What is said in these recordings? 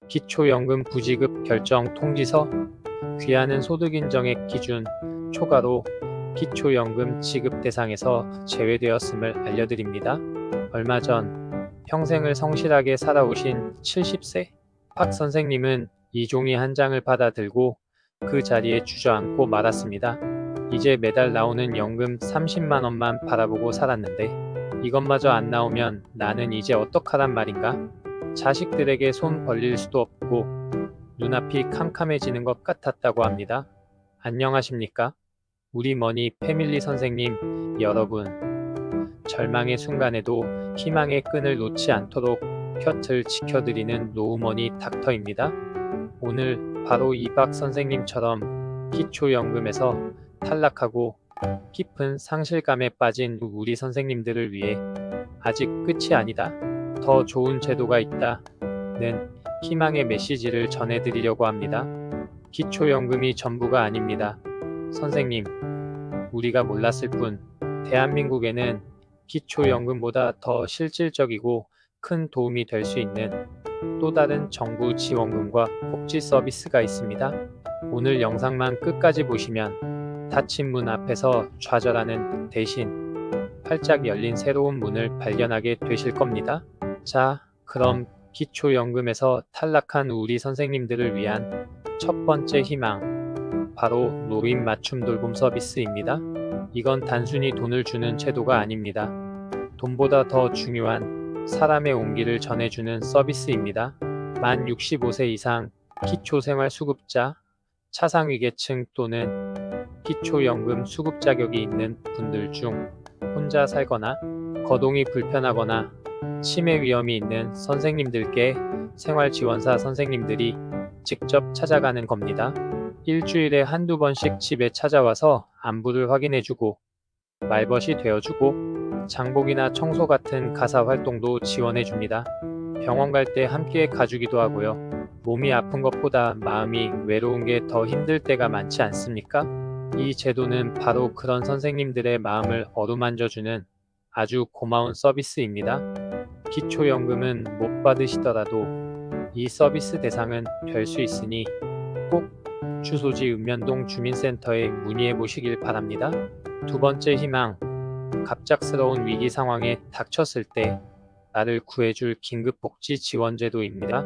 기초연금 부지급 결정 통지서, 귀하는 소득인정액 기준 초과로 기초연금 지급 대상에서 제외되었음을 알려드립니다. 얼마 전 평생을 성실하게 살아오신 70세 박 선생님은 이 종이 한 장을 받아들고 그 자리에 주저앉고 말았습니다. 이제 매달 나오는 연금 30만 원만 바라보고 살았는데 이것마저 안 나오면 나는 이제 어떡하란 말인가? 자식들에게 손 벌릴 수도 없고 눈앞이 캄캄해지는 것 같았다고 합니다. 안녕하십니까? 우리 머니 패밀리 선생님 여러분. 절망의 순간에도 희망의 끈을 놓지 않도록 곁을 지켜드리는 노우머니 닥터입니다. 오늘 바로 이 박 선생님처럼 기초연금에서 탈락하고 깊은 상실감에 빠진 우리 선생님들을 위해 아직 끝이 아니다. 더 좋은 제도가 있다는 희망의 메시지를 전해드리려고 합니다. 기초연금이 전부가 아닙니다. 선생님, 우리가 몰랐을 뿐 대한민국에는 기초연금보다 더 실질적이고 큰 도움이 될 수 있는 또 다른 정부 지원금과 복지 서비스가 있습니다. 오늘 영상만 끝까지 보시면 닫힌 문 앞에서 좌절하는 대신 활짝 열린 새로운 문을 발견하게 되실 겁니다. 자, 그럼 기초연금에서 탈락한 우리 선생님들을 위한 첫 번째 희망, 바로 노인 맞춤 돌봄 서비스입니다. 이건 단순히 돈을 주는 제도가 아닙니다. 돈보다 더 중요한 사람의 온기를 전해주는 서비스입니다. 만 65세 이상 기초생활수급자, 차상위계층 또는 기초연금 수급 자격이 있는 분들 중 혼자 살거나 거동이 불편하거나 치매 위험이 있는 선생님들께 생활지원사 선생님들이 직접 찾아가는 겁니다. 일주일에 한두 번씩 집에 찾아와서 안부를 확인해주고 말벗이 되어주고 장복이나 청소 같은 가사 활동도 지원해줍니다. 병원 갈 때 함께 가주기도 하고요. 몸이 아픈 것보다 마음이 외로운 게 더 힘들 때가 많지 않습니까? 이 제도는 바로 그런 선생님들의 마음을 어루만져주는 아주 고마운 서비스입니다. 기초연금은 못 받으시더라도 이 서비스 대상은 될 수 있으니 꼭 주소지 읍면동 주민센터에 문의해 보시길 바랍니다. 두 번째 희망, 갑작스러운 위기 상황에 닥쳤을 때 나를 구해줄 긴급복지 지원제도입니다.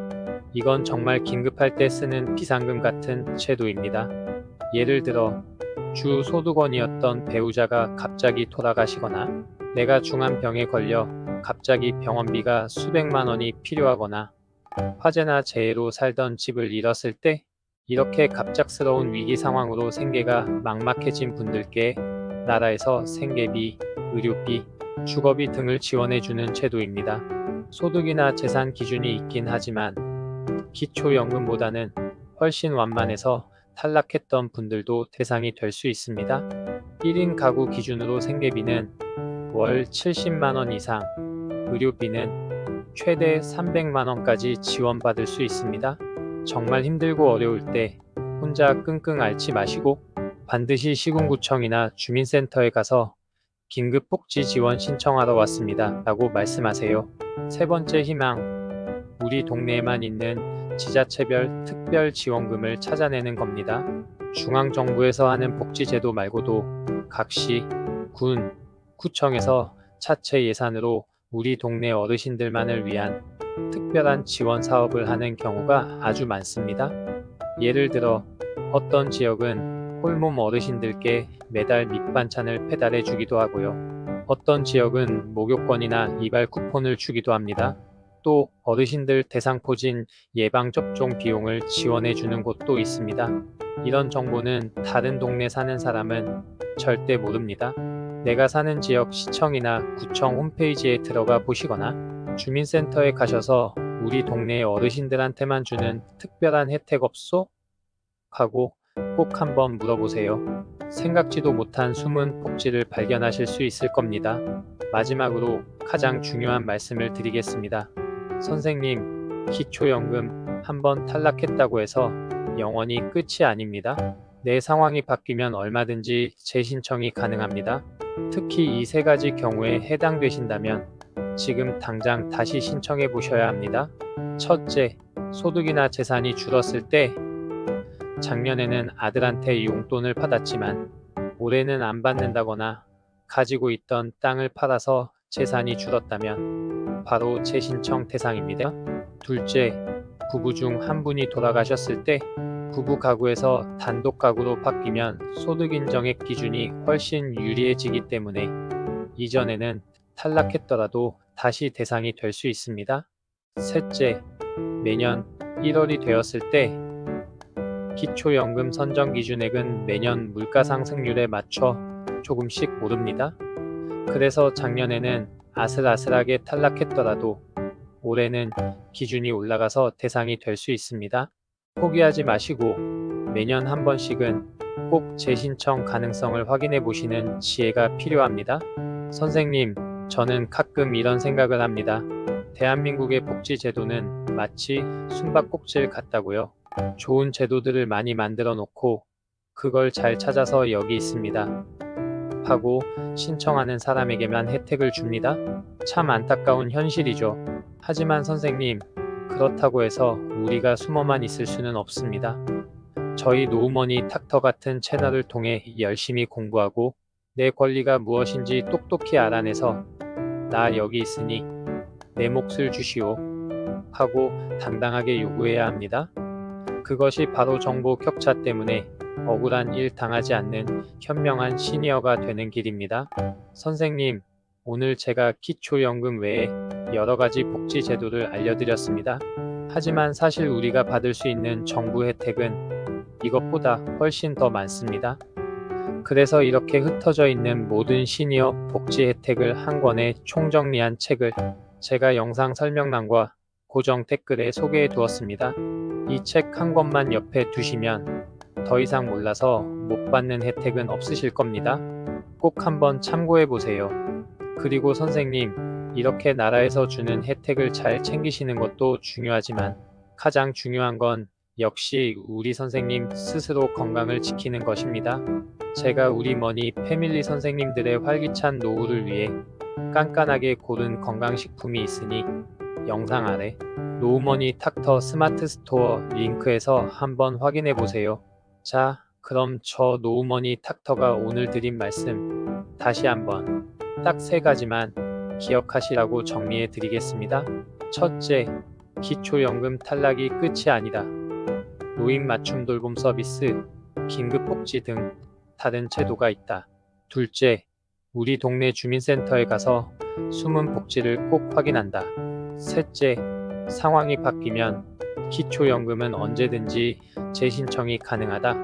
이건 정말 긴급할 때 쓰는 비상금 같은 제도입니다. 예를 들어 주 소득원이었던 배우자가 갑자기 돌아가시거나 내가 중한 병에 걸려 갑자기 병원비가 수백만 원이 필요하거나 화재나 재해로 살던 집을 잃었을 때 이렇게 갑작스러운 위기 상황으로 생계가 막막해진 분들께 나라에서 생계비, 의료비, 주거비 등을 지원해주는 제도입니다. 소득이나 재산 기준이 있긴 하지만 기초연금보다는 훨씬 완만해서 탈락했던 분들도 대상이 될 수 있습니다. 1인 가구 기준으로 생계비는 월 70만 원 이상, 의료비는 최대 300만 원까지 지원받을 수 있습니다. 정말 힘들고 어려울 때 혼자 끙끙 앓지 마시고 반드시 시군구청이나 주민센터에 가서 긴급복지 지원 신청하러 왔습니다 라고 말씀하세요. 세 번째 희망, 우리 동네에만 있는 지자체별 특별 지원금을 찾아내는 겁니다. 중앙정부에서 하는 복지제도 말고도 각 시, 군, 구청에서 차체 예산으로 우리 동네 어르신들만을 위한 특별한 지원 사업을 하는 경우가 아주 많습니다. 예를 들어 어떤 지역은 홀몸 어르신들께 매달 밑반찬을 배달해 주기도 하고요. 어떤 지역은 목욕권이나 이발 쿠폰을 주기도 합니다. 또 어르신들 대상포진 예방접종 비용을 지원해 주는 곳도 있습니다. 이런 정보는 다른 동네 사는 사람은 절대 모릅니다. 내가 사는 지역 시청이나 구청 홈페이지에 들어가 보시거나 주민센터에 가셔서 우리 동네 어르신들한테만 주는 특별한 혜택 없소? 하고 꼭 한번 물어보세요. 생각지도 못한 숨은 복지를 발견하실 수 있을 겁니다. 마지막으로 가장 중요한 말씀을 드리겠습니다. 선생님, 기초연금 한번 탈락했다고 해서 영원히 끝이 아닙니다. 내 상황이 바뀌면 얼마든지 재신청이 가능합니다. 특히 이 세 가지 경우에 해당되신다면 지금 당장 다시 신청해 보셔야 합니다. 첫째, 소득이나 재산이 줄었을 때 작년에는 아들한테 용돈을 받았지만 올해는 안 받는다거나 가지고 있던 땅을 팔아서 재산이 줄었다면 바로 재신청 대상입니다. 둘째, 부부 중 한 분이 돌아가셨을 때 부부 가구에서 단독 가구로 바뀌면 소득 인정액 기준이 훨씬 유리해지기 때문에 이전에는 탈락했더라도 다시 대상이 될 수 있습니다. 셋째, 매년 1월이 되었을 때 기초연금 선정 기준액은 매년 물가 상승률에 맞춰 조금씩 오릅니다. 그래서 작년에는 아슬아슬하게 탈락했더라도 올해는 기준이 올라가서 대상이 될 수 있습니다. 포기하지 마시고 매년 한 번씩은 꼭 재신청 가능성을 확인해 보시는 지혜가 필요합니다. 선생님, 저는 가끔 이런 생각을 합니다. 대한민국의 복지 제도는 마치 숨바꼭질 같다고요. 좋은 제도들을 많이 만들어 놓고 그걸 잘 찾아서 여기 있습니다 하고 신청하는 사람에게만 혜택을 줍니다. 참 안타까운 현실이죠. 하지만 선생님, 그렇다고 해서 우리가 숨어만 있을 수는 없습니다. 저희 노후머니 닥터 같은 채널을 통해 열심히 공부하고 내 권리가 무엇인지 똑똑히 알아내서 나 여기 있으니 내 몫을 주시오 하고 당당하게 요구해야 합니다. 그것이 바로 정보 격차 때문에 억울한 일 당하지 않는 현명한 시니어가 되는 길입니다. 선생님, 오늘 제가 기초연금 외에 여러 가지 복지 제도를 알려드렸습니다. 하지만 사실 우리가 받을 수 있는 정부 혜택은 이것보다 훨씬 더 많습니다. 그래서 이렇게 흩어져 있는 모든 시니어 복지 혜택을 한 권에 총정리한 책을 제가 영상 설명란과 고정 댓글에 소개해 두었습니다. 이 책 한 권만 옆에 두시면 더 이상 몰라서 못 받는 혜택은 없으실 겁니다. 꼭 한번 참고해 보세요. 그리고 선생님, 이렇게 나라에서 주는 혜택을 잘 챙기시는 것도 중요하지만 가장 중요한 건 역시 우리 선생님 스스로 건강을 지키는 것입니다. 제가 우리 머니 패밀리 선생님들의 활기찬 노후를 위해 깐깐하게 고른 건강식품이 있으니 영상 아래 노후머니 닥터 스마트 스토어 링크에서 한번 확인해 보세요. 자, 그럼 저 노후머니 닥터가 오늘 드린 말씀 다시 한번 딱 3가지만 기억하시라고 정리해 드리겠습니다. 첫째, 기초연금 탈락이 끝이 아니다. 노인 맞춤 돌봄 서비스, 긴급복지 등 다른 제도가 있다. 둘째, 우리 동네 주민센터에 가서 숨은 복지를 꼭 확인한다. 셋째, 상황이 바뀌면 기초연금은 언제든지 재신청이 가능하다.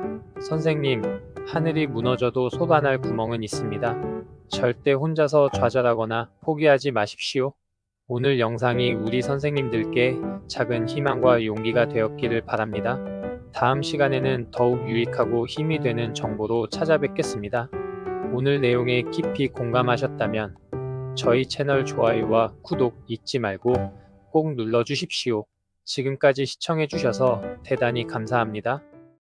선생님, 하늘이 무너져도 솟아날 구멍은 있습니다. 절대 혼자서 좌절하거나 포기하지 마십시오. 오늘 영상이 우리 선생님들께 작은 희망과 용기가 되었기를 바랍니다. 다음 시간에는 더욱 유익하고 힘이 되는 정보로 찾아뵙겠습니다. 오늘 내용에 깊이 공감하셨다면 저희 채널 좋아요와 구독 잊지 말고 꼭 눌러주십시오. 지금까지 시청해주셔서 대단히 감사합니다.